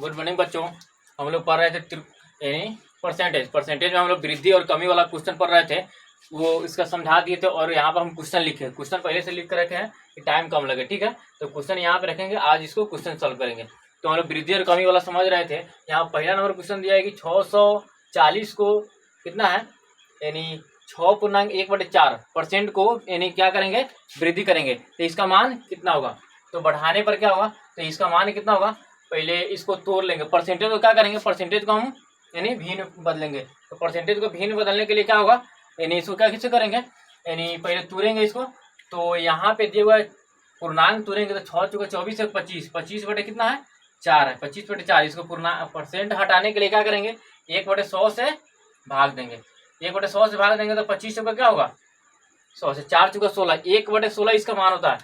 Good morning बच्चों। हम लोग पढ़ रहे थे यानी परसेंटेज में हम लोग वृद्धि और कमी वाला क्वेश्चन पढ़ रहे थे, वो इसका समझा दिए थे। और यहाँ पर हम क्वेश्चन लिखे, क्वेश्चन पहले से लिख कर रखे हैं कि टाइम कम लगे, ठीक है। तो क्वेश्चन यहाँ पे रखेंगे, आज इसको क्वेश्चन सॉल्व करेंगे। तो हम लोग वृद्धि और कमी वाला समझ रहे थे। यहाँ पहला नंबर क्वेश्चन दिया है कि 640 को कितना है, यानी 6.1/4% को यानी क्या करेंगे, वृद्धि करेंगे, तो इसका मान कितना होगा। तो बढ़ाने पर क्या होगा, तो इसका मान कितना होगा, पहले इसको तोड़ लेंगे। परसेंटेज को क्या करेंगे, परसेंटेज को हम यानी भिन्न बदलेंगे। तो परसेंटेज को भिन्न बदलने के लिए क्या होगा, यानी इसको क्या किससे करेंगे, यानी पहले तोड़ेंगे इसको। तो यहाँ पे दिया हुआ है पूर्णांक तोड़ेंगे, तो 6 चौके 24 से 25, 25 बटे कितना है 4 है, 25/4। इसको परसेंट हटाने के लिए क्या करेंगे, 1/100 से भाग देंगे। 1/100 से भाग देंगे तो 25 का क्या होगा 100 से 4 चौके 16, 1/16 इसका मान होता है।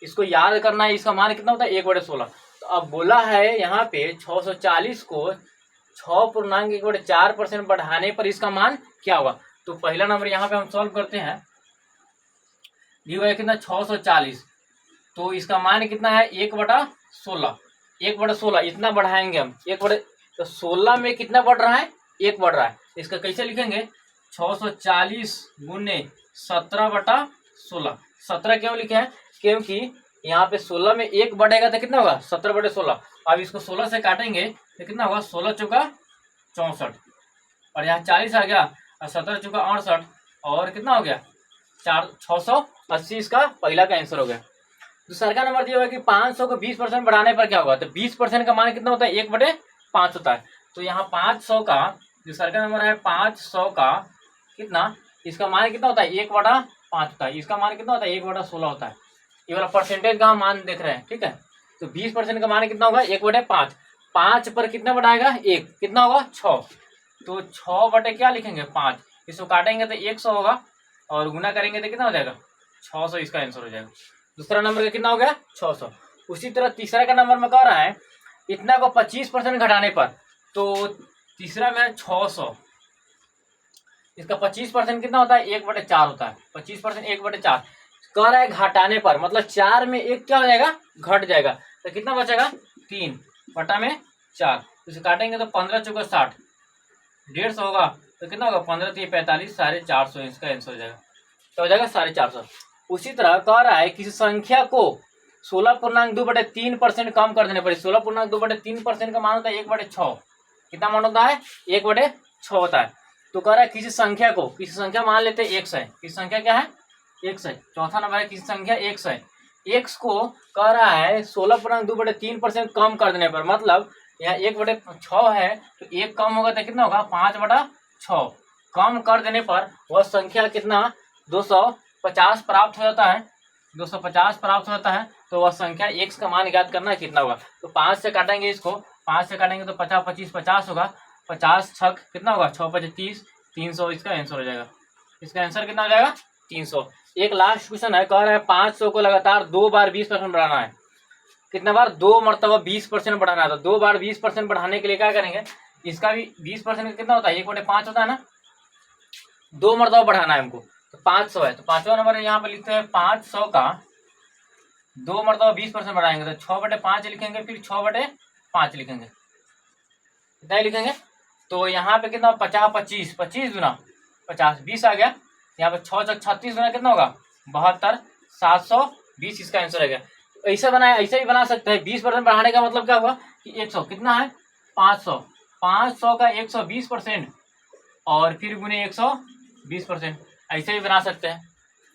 इसको याद करना है, इसका मान कितना होता है 1/16। तो अब बोला है यहाँ पे 640 को 6.1/4% बढ़ाने पर इसका मान क्या होगा। तो पहला नंबर यहाँ पे हम सॉल्व करते हैं। दिया है कितना 640, तो इसका मान कितना है 1/16। 1/16 इतना बढ़ाएंगे हम, तो 16 में कितना बढ़ रहा है, 1 बढ़ रहा है। इसका कैसे लिखेंगे, 640 गुने 17/16। 17 क्यों लिखे हैं, क्योंकि यहाँ पे 16 में 1 बढ़ेगा तो कितना होगा 17/16। अब इसको 16 से काटेंगे तो कितना होगा, 16 चौका 64, और यहाँ 40 आ गया, और 17 चौका 68, और कितना हो गया 680। इसका पहला का आंसर हो गया। दूसरा का नंबर दिया हुआ है कि 500 को 20% बढ़ाने पर क्या होगा। तो 20% का मान कितना होता है, 1/5 होता है। तो यहाँ 500 का दूसरा का नंबर है 500 का कितना, इसका मान कितना होता है 1/5 होता है। इसका मान कितना होता है 1/16 होता है। ये वाला परसेंटेज का हम मान देख रहे हैं, ठीक है। तो 20% का मान कितना होगा 1/5। 5 पर कितना बढ़ाएगा 1, कितना होगा 6। तो 6 बटे क्या लिखेंगे 5, इसको काटेंगे तो 100 होगा, और गुना करेंगे तो कितना हो जाएगा 600, इसका आंसर हो जाएगा। दूसरा नंबर का कितना हो गया 600। उसी तरह तीसरा का नंबर में कह रहा है इतना को 25% घटाने पर, तो तीसरा में है 600, इसका 25% कितना होता है 1/4 होता है। 25% 1/4 कह रहा है घटाने पर, मतलब 4 में 1 क्या हो जाएगा घट जाएगा, तो कितना बचेगा 3/4। इसे काटेंगे तो 15 चौका 60, 150 होगा, तो कितना होगा 15 3 45, 450, इसका आंसर हो जाएगा। तो हो जाएगा 450। उसी तरह कह रहा है किसी संख्या को 16.2/3% कम कर देने पर, 16.2/3% का मान होता है 1/6। कितना मान होता है 1/6 होता है। तो कह रहा है किसी संख्या को, किसी संख्या मान लेते हैं x है, किसी संख्या क्या है x है। चौथा नंबर है किसी संख्या x है, x को कह रहा है 16.2/3% कम कर देने पर, मतलब यहाँ 1/6 है, तो 1 कम होगा तो कितना होगा 5/6। कम कर देने पर वह संख्या कितना 250 प्राप्त हो जाता है, 250 प्राप्त होता है। तो वह संख्या x का मान ज्ञात करना है कितना होगा। तो 5 से काटेंगे इसको, 5 से काटेंगे तो 50 25 50 होगा, 50 छक कितना होगा 6 5 30, 300, इसका आंसर हो जाएगा। इसका आंसर कितना हो जाएगा 300। एक लास्ट क्वेश्चन है, कह रहा है 500 को लगातार 2 बार 20% बढ़ाना है। कितना बार 2 मरतबा 20% बढ़ाना है। तो 2 बार 20% बढ़ाने के लिए क्या करेंगे, इसका भी 20% कितना होता है 1/5 होता है ना, 2 मरतबा बढ़ाना है हमको। तो 500 है, तो पांचवा नंबर यहाँ पे लिखते हैं 500 का 2 मरतबा 20% बढ़ाएंगे, तो 6/5 लिखेंगे, फिर 6/5 लिखेंगे, कितना ही लिखेंगे। तो यहाँ पे कितना 50 25, 25 गुना 50 20 आ गया। यहाँ पे 6 चौक 36 गुना कितना होगा 72, 720, इसका आंसर आ गया। ऐसा बनाया, ऐसे भी बना सकते हैं। 20% बढ़ाने का मतलब क्या हुआ कि 100 कितना है 500, 500 का 120% और फिर गुने 120%, ऐसे भी बना सकते हैं।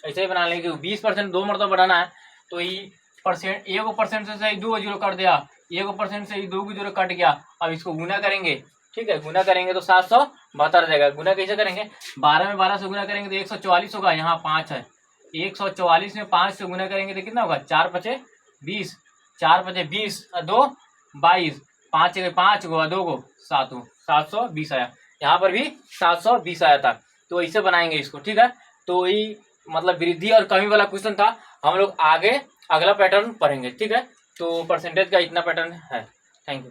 ऐसे ही बना लेंगे, 20% 2 मरतबा बढ़ाना है, तो ये परसेंट 1% से सही 2 जीरो कट दिया, 1% से 2 जीरो कट गया। अब इसको गुना करेंगे, ठीक है, गुना करेंगे तो 772 जाएगा। गुना कैसे करेंगे, 12 में 12 से गुना करेंगे तो 144 होगा, यहाँ 5 है, 144 में 5 से गुना करेंगे तो कितना होगा 4 5 20, 4 5 20, 2 22, 5 5 गो 2 गो 7 हो, 720 आया। यहाँ पर भी 720 आया था। तो ऐसे बनाएंगे इसको, ठीक है। तो ये मतलब वृद्धि और कमी वाला क्वेश्चन था। हम लोग आगे अगला पैटर्न पढ़ेंगे, ठीक है। तो परसेंटेज का इतना पैटर्न है। Thank you.